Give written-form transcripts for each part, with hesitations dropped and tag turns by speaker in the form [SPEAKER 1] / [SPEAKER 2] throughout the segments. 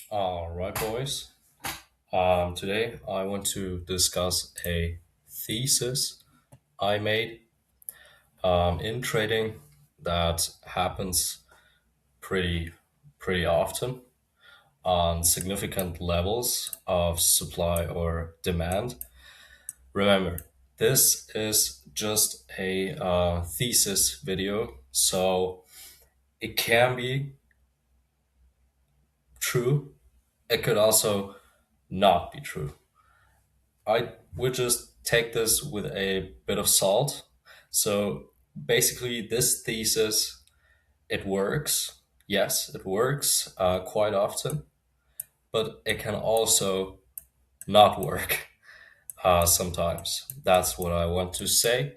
[SPEAKER 1] All right, boys. Today I want to discuss a thesis I made in trading that happens pretty pretty often on significant levels of supply or demand. Remember, this is just a thesis video, so it can be true. It could also not be true. I would just take this with a bit of salt. So basically, this thesis, it works. Yes, it works quite often, but it can also not work sometimes. That's what I want to say.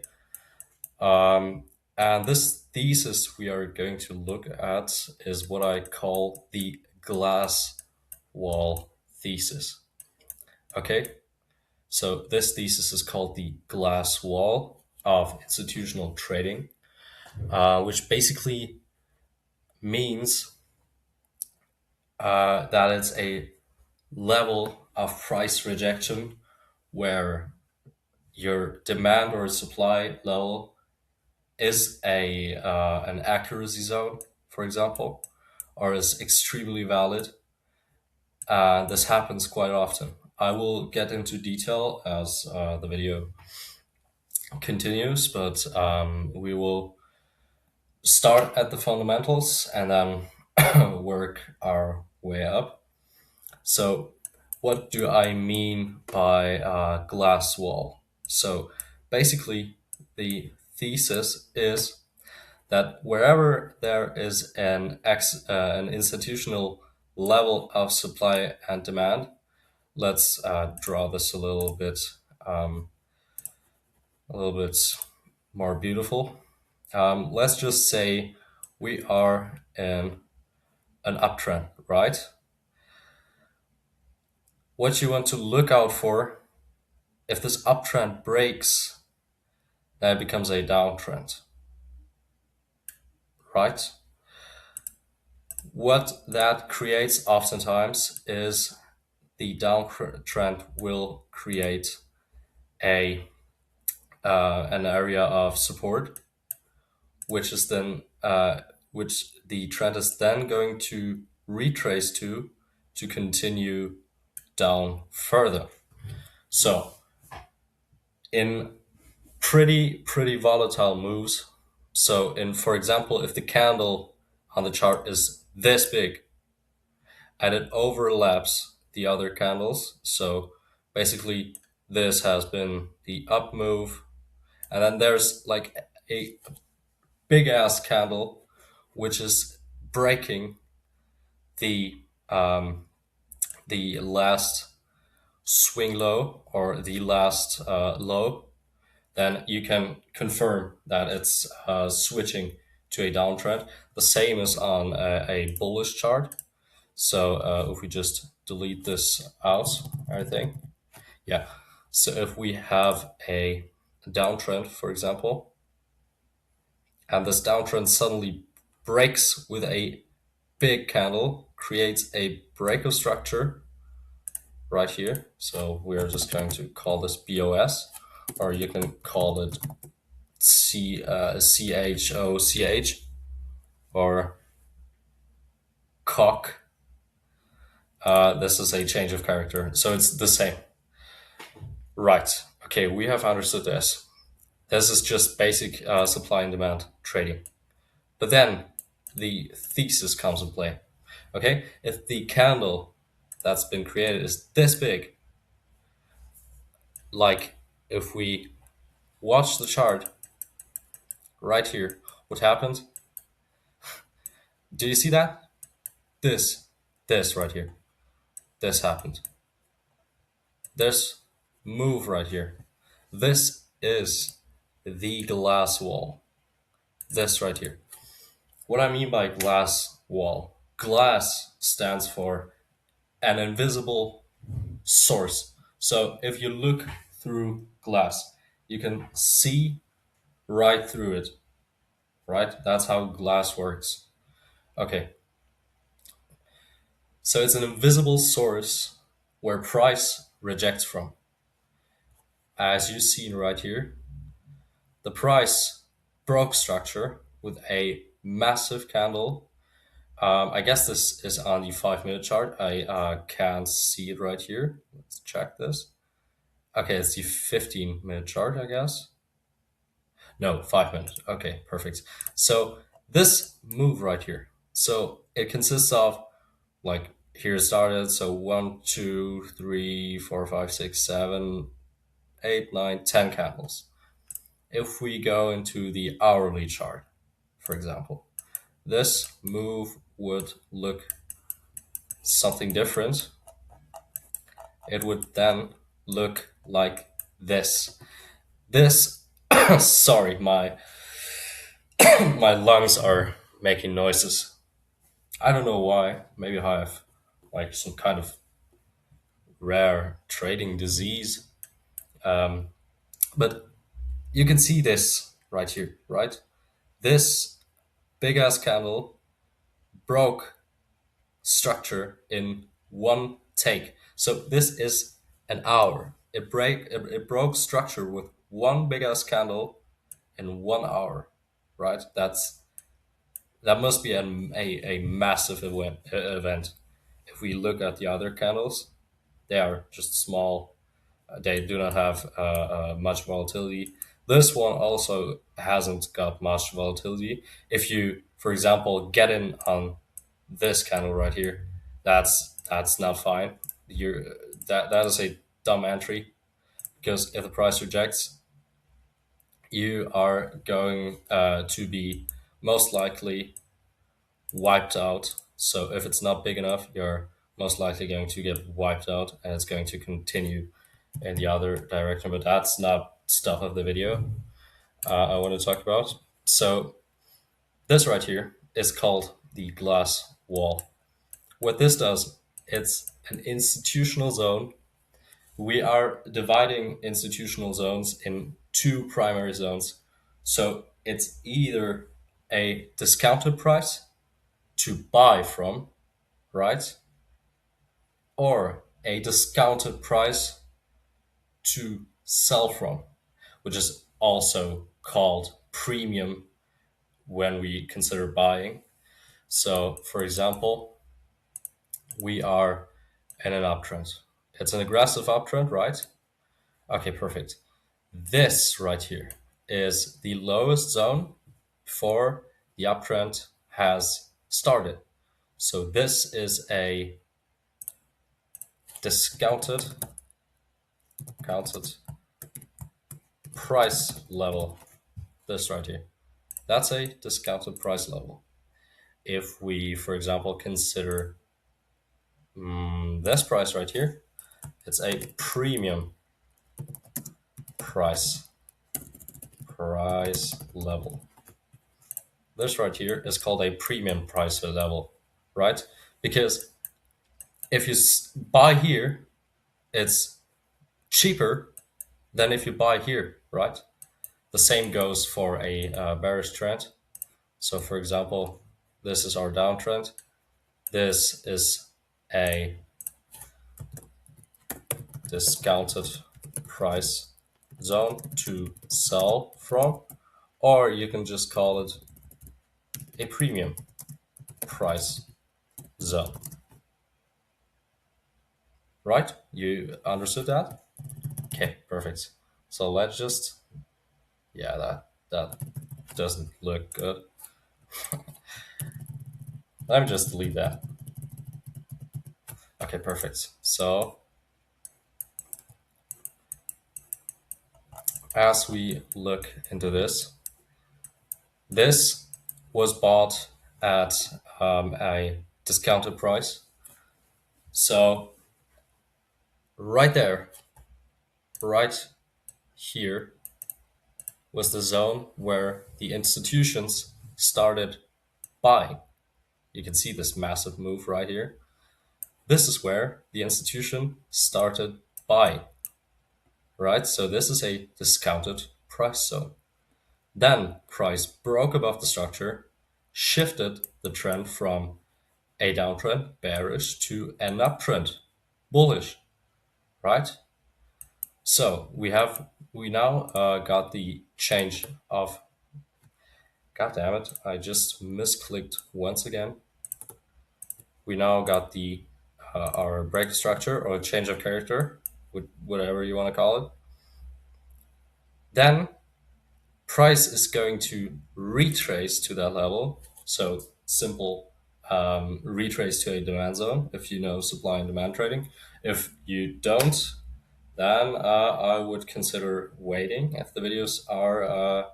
[SPEAKER 1] And this thesis we are going to look at is what I call the glass wall thesis. Okay, so this thesis is called the glass wall of institutional trading, which basically means that it's a level of price rejection where your demand or supply level is a an accuracy zone, for example, or is extremely valid. This happens quite often. I will get into detail as the video continues, but we will start at the fundamentals and then work our way up. So, what do I mean by glass wall? So, basically, the thesis is that wherever there is an institutional level of supply and demand, let's draw this um, a little bit more beautiful. Let's just say we are in an uptrend, right? What you want to look out for, if this uptrend breaks, then it becomes a downtrend, right? What that creates oftentimes is the downtrend will create a an area of support, which is then which the trend is then going to retrace to continue down further. So in pretty volatile moves. So in for example, if the candle on the chart is this big and it overlaps the other candles, so basically this has been the up move, and then there's like a big ass candle which is breaking the um, the last swing low or the last low, then you can confirm that it's switching to a downtrend. The same is on a bullish chart. So if we just delete this out, I think, yeah. So if we have a downtrend, for example, and this downtrend suddenly breaks with a big candle, creates a breakout structure right here. So we're just going to call this BOS, or you can call it CHOCH or cock. This is a change of character, so it's the same. Right. Okay, we have understood this. This is just basic supply and demand trading. But then the thesis comes in play. Okay, if the candle that's been created is this big, like if we watch the chart right here, what happened? Do you see that? This, this right here, this happened. This move right here. This is the glass wall. This right here. What I mean by glass wall, glass stands for an invisible source. So if you look through glass, you can see right through it, right? That's how glass works. Okay. So it's an invisible source where price rejects from. As you see right here, the price broke structure with a massive candle. I guess this is on the 5 minute chart. I can't see it right here. Let's check this. Okay, it's the 15 minute chart, I guess. No, 5 minutes. Okay, perfect. So this move right here. So it consists of like here it started. So 1, 2, 3, 4, 5, 6, 7, 8, 9, 10 candles. If we go into the hourly chart, for example, this move would look something different. It would then look like this. This, sorry, my lungs are making noises. I don't know why. Maybe I have like some kind of rare trading disease. Um, but you can see this right here, right? This big ass candle broke structure in one take. So this is an hour. It broke structure with one big ass candle in 1 hour, right? That must be a massive event. If we look at the other candles, they are just small. They do not have much volatility. This one also hasn't got much volatility. If you, for example, get in on this candle right here, that's not fine. You're that is a dumb entry because if the price rejects, you are going to be most likely wiped out. So if it's not big enough, you're most likely going to get wiped out and it's going to continue in the other direction. But that's not stuff of the video I want to talk about. So this right here is called the glass wall. What this does, it's an institutional zone. We are dividing institutional zones in two primary zones. So it's either a discounted price to buy from, right? Or a discounted price to sell from, which is also called premium when we consider buying. So, for example, we are in an uptrend. It's an aggressive uptrend, right? Okay, perfect. This right here is the lowest zone before the uptrend has started. So this is a discounted counted price level. This right here. That's a discounted price level. If we, for example, consider this price right here, it's a premium price level. This right here is called a premium price level, right? Because if you buy here, it's cheaper than if you buy here, right? The same goes for a bearish trend. So, for example, this is our downtrend. This is a discounted price zone to sell from, or you can just call it a premium price zone. Right? You understood that? Okay, perfect. So let's just, yeah, that doesn't look good. Let me just delete that. Okay, perfect. So as we look into this, this was bought at a discounted price. So right there, right here was the zone where the institutions started buying. You can see this massive move right here. This is where the institution started buying, right? So this is a discounted price zone. Then price broke above the structure, shifted the trend from a downtrend, bearish, to an uptrend, bullish, right? So we now got the change of, god damn it, I just misclicked once again. We now got the our break structure or change of character, whatever you want to call it. Then price is going to retrace to that level. So simple retrace to a demand zone if you know supply and demand trading. If you don't, then I would consider waiting if the videos are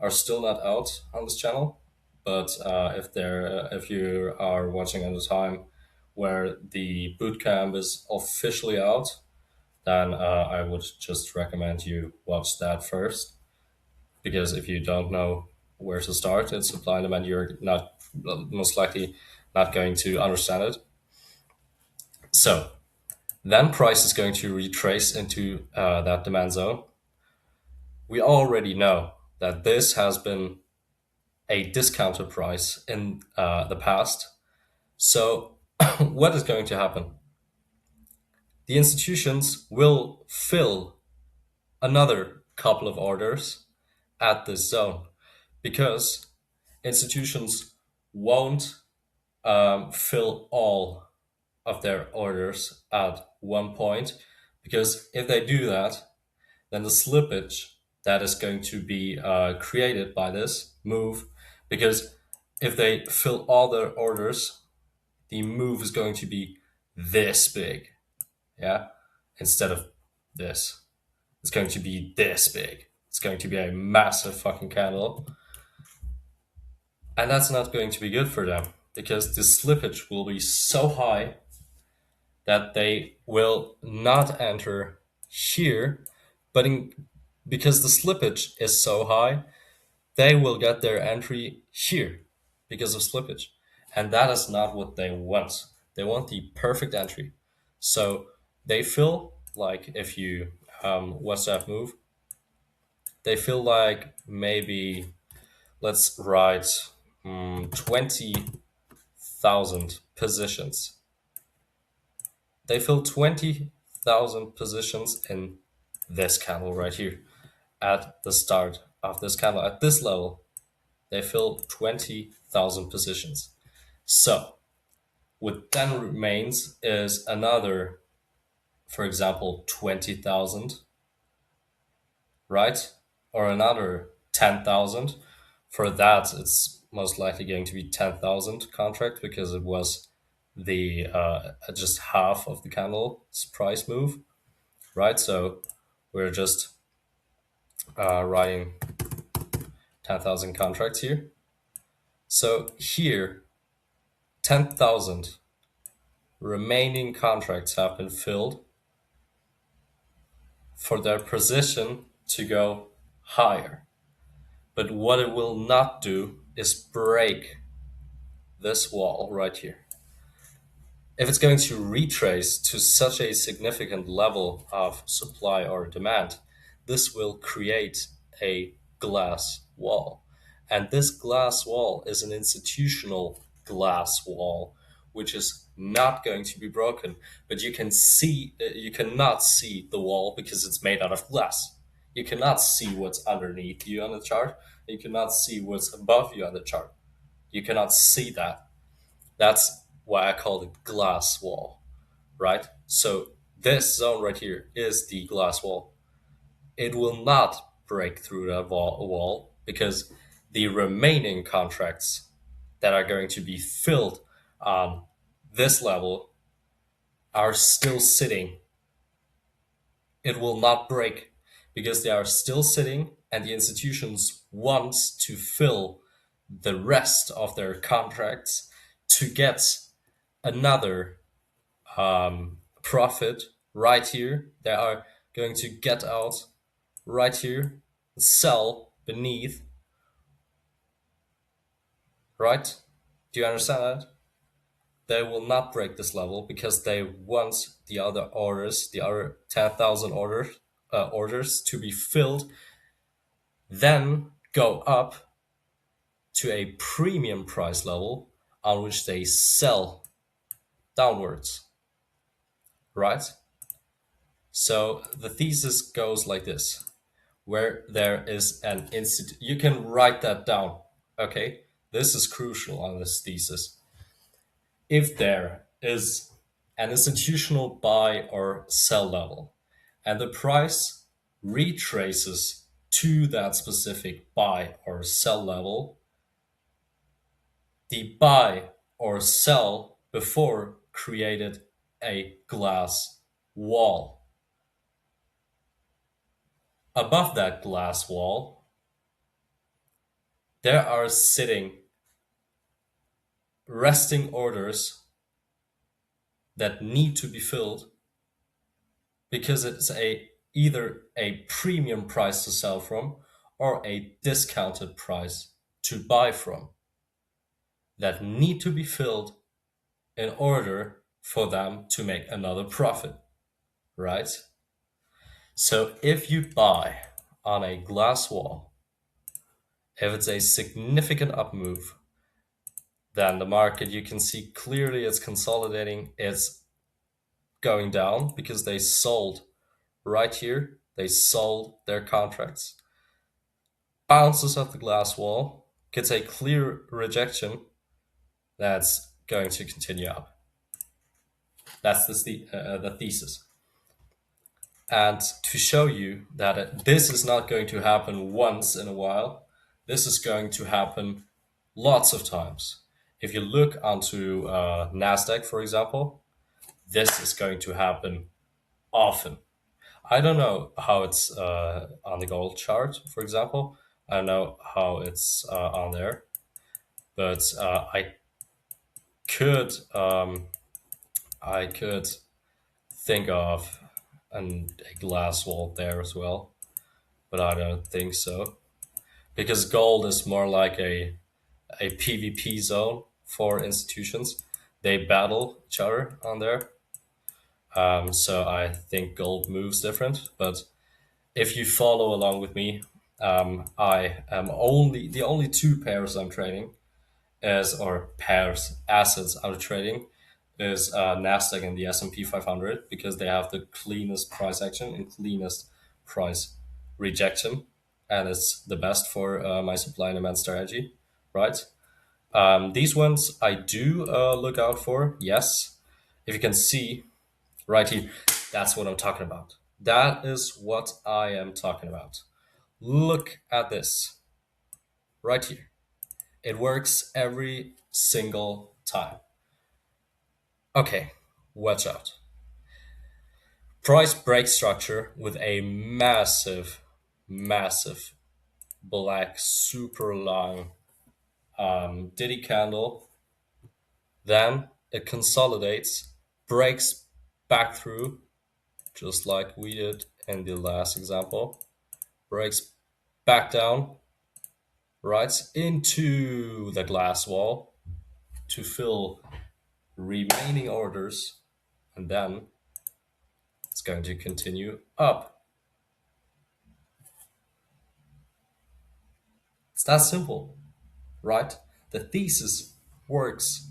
[SPEAKER 1] still not out on this channel. But if you are watching at a time where the bootcamp is officially out, then I would just recommend you watch that first, because if you don't know where to start in supply and demand, you're not most likely not going to understand it. So then price is going to retrace into that demand zone. We already know that this has been a discounted price in the past. So what is going to happen? The institutions will fill another couple of orders at this zone, because institutions won't fill all of their orders at one point, because if they do that, then the slippage that is going to be created by this move, because if they fill all their orders, the move is going to be this big, yeah, instead of this. It's going to be this big. It's going to be a massive fucking candle. And that's not going to be good for them, because the slippage will be so high that they will not enter here, but because the slippage is so high, they will get their entry here because of slippage. And that is not what they want. They want the perfect entry. So they feel like, if you watch that move, they feel like maybe, let's write 20,000 positions. They fill 20,000 positions in this candle right here at the start of this candle. At this level, they fill 20,000 positions. So what then remains is another, for example, 20,000, right? Or another 10,000. For that, it's most likely going to be 10,000 contract, because it was the just half of the candle's price move, right? So we're just writing 10,000 contracts here. So here, 10,000 remaining contracts have been filled for their position to go higher. But what it will not do is break this wall right here. If it's going to retrace to such a significant level of supply or demand, this will create a glass wall. And this glass wall is an institutional glass wall, which is not going to be broken. But you cannot see the wall because it's made out of glass. You cannot see what's underneath you on the chart. You cannot see what's above you on the chart. You cannot see that. That's why I call it glass wall, right? So this zone right here is the glass wall. It will not break through that wall, because the remaining contracts that are going to be filled on this level are still sitting. It will not break because they are still sitting, and the institutions want to fill the rest of their contracts to get another profit right here. They are going to get out right here, sell beneath, right? Do you understand that? They will not break this level because they want the other orders, the other 10,000 orders to be filled, then go up to a premium price level on which they sell downwards, right? So the thesis goes like this, where there is an institute. You can write that down, okay? This is crucial on this thesis. If there is an institutional buy or sell level, and the price retraces to that specific buy or sell level, the buy or sell before created a glass wall. Above that glass wall, there are sitting resting orders that need to be filled because it's either a premium price to sell from or a discounted price to buy from, that need to be filled in order for them to make another profit, right? So if you buy on a glass wall, if it's a significant up move, then the market, you can see clearly it's consolidating, it's going down because they sold right here, they sold their contracts, bounces off the glass wall, gets a clear rejection, that's going to continue up. That's the thesis. And to show you that this is not going to happen once in a while, this is going to happen lots of times. If you look onto NASDAQ, for example, this is going to happen often. I don't know how it's on the gold chart, for example. I don't know how it's on there, but could I could think of a glass wall there as well, but I don't think so because gold is more like a PvP zone for institutions. They battle each other on there. So I think gold moves different. But if you follow along with me, I am only the only two pairs I'm trading is or pairs assets I'm trading is Nasdaq and the S&P 500 because they have the cleanest price action and cleanest price rejection, and it's the best for my supply and demand strategy, right? These ones I do look out for. Yes, if you can see right here, that's what I'm talking about. That is what I am talking about. Look at this right here. It works every single time. Okay, watch out. Price break structure with a massive, massive black, super long Diddy candle. Then it consolidates, breaks back through, just like we did in the last example, breaks back down, right into the glass wall to fill remaining orders, and then it's going to continue up. It's that simple, right? The thesis works.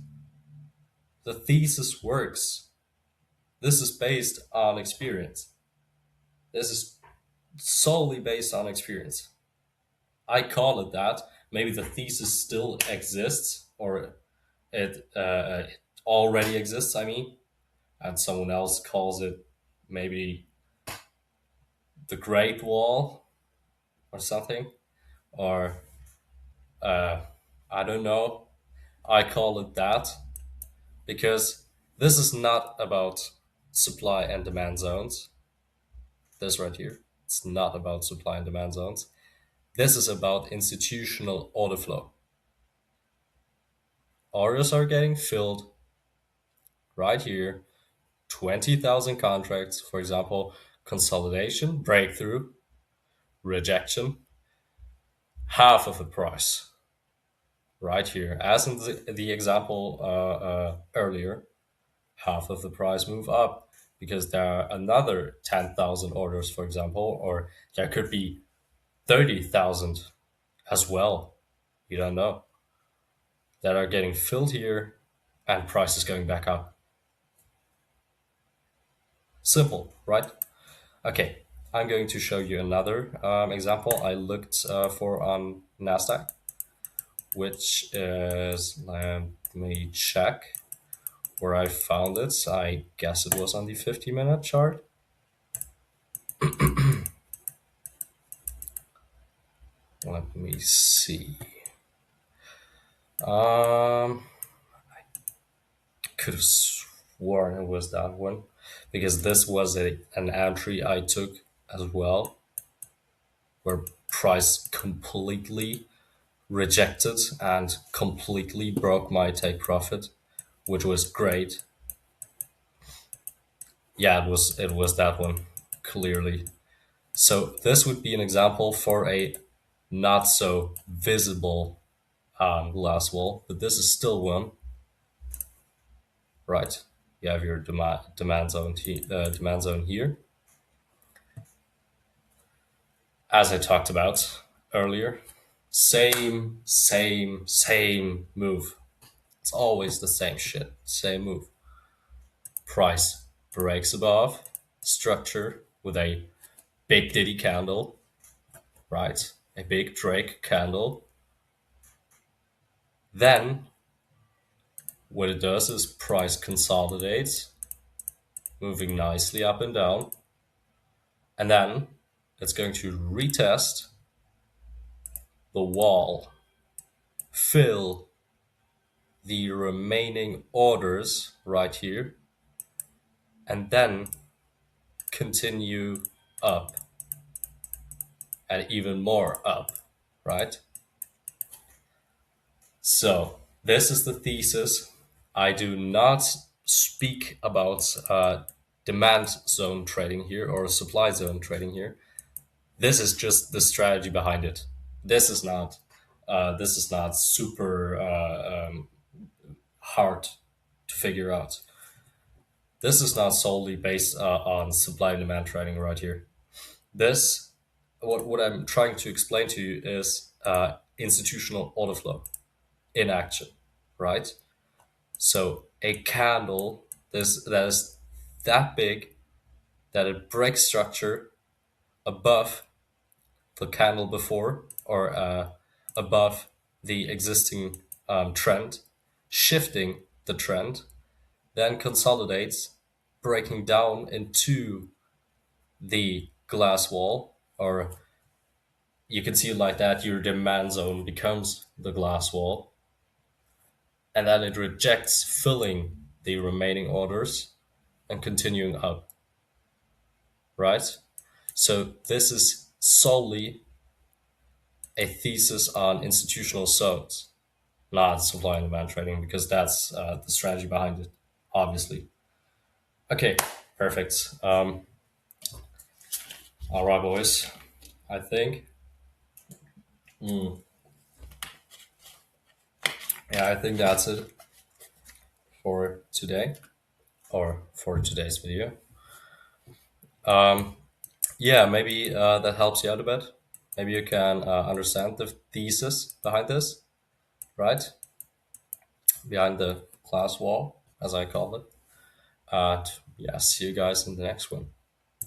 [SPEAKER 1] The thesis works. This is based on experience. This is solely based on experience. I call it that. Maybe the thesis still exists, or it already exists, I mean, and someone else calls it maybe the Great Wall or something, or uh, I don't know. I call it that because this is not about supply and demand zones. This right here, it's not about supply and demand zones. This is about institutional order flow. Orders are getting filled right here. 20,000 contracts, for example, consolidation, breakthrough, rejection, half of the price right here. As in the example earlier, half of the price move up because there are another 10,000 orders, for example, or there could be 30,000 as well. You don't know. that are getting filled here, and price is going back up. Simple, right? Okay, I'm going to show you another example I looked for on NASDAQ, which is, let me check where I found it. I guess it was on the 50-minute chart. Let me see. Um, could have sworn it was that one because this was an entry I took as well, where price completely rejected and completely broke my take profit, which was great. Yeah, it was that one, clearly. So this would be an example for a not so visible glass wall, but this is still one, right? You have your demand zone here, as I talked about earlier. Same move. It's always the same shit, same move. Price breaks above structure with a big Diddy candle, right? A big Drake candle. Then what it does is price consolidates, moving nicely up and down. And then it's going to retest the wall, fill the remaining orders right here, and then continue up and even more up, right? So this is the thesis. I do not speak about demand zone trading here or supply zone trading here. This is just the strategy behind it. This is not. This is not super hard to figure out. This is not solely based on supply and demand trading right here. This, what I'm trying to explain to you is institutional order flow in action, right? So a candle that is that big that it breaks structure above the candle before or above the existing trend, shifting the trend, then consolidates, breaking down into the glass wall, or you can see it like that, your demand zone becomes the glass wall, and then it rejects filling the remaining orders and continuing up, right? So this is solely a thesis on institutional zones, not supply and demand trading, because that's the strategy behind it, obviously. Okay, perfect. All right, boys. I think, yeah, I think that's it for today or for today's video. Yeah, maybe that helps you out a bit. Maybe you can understand the thesis behind this, right? Behind the class wall, as I call it. Yeah, see you guys in the next one.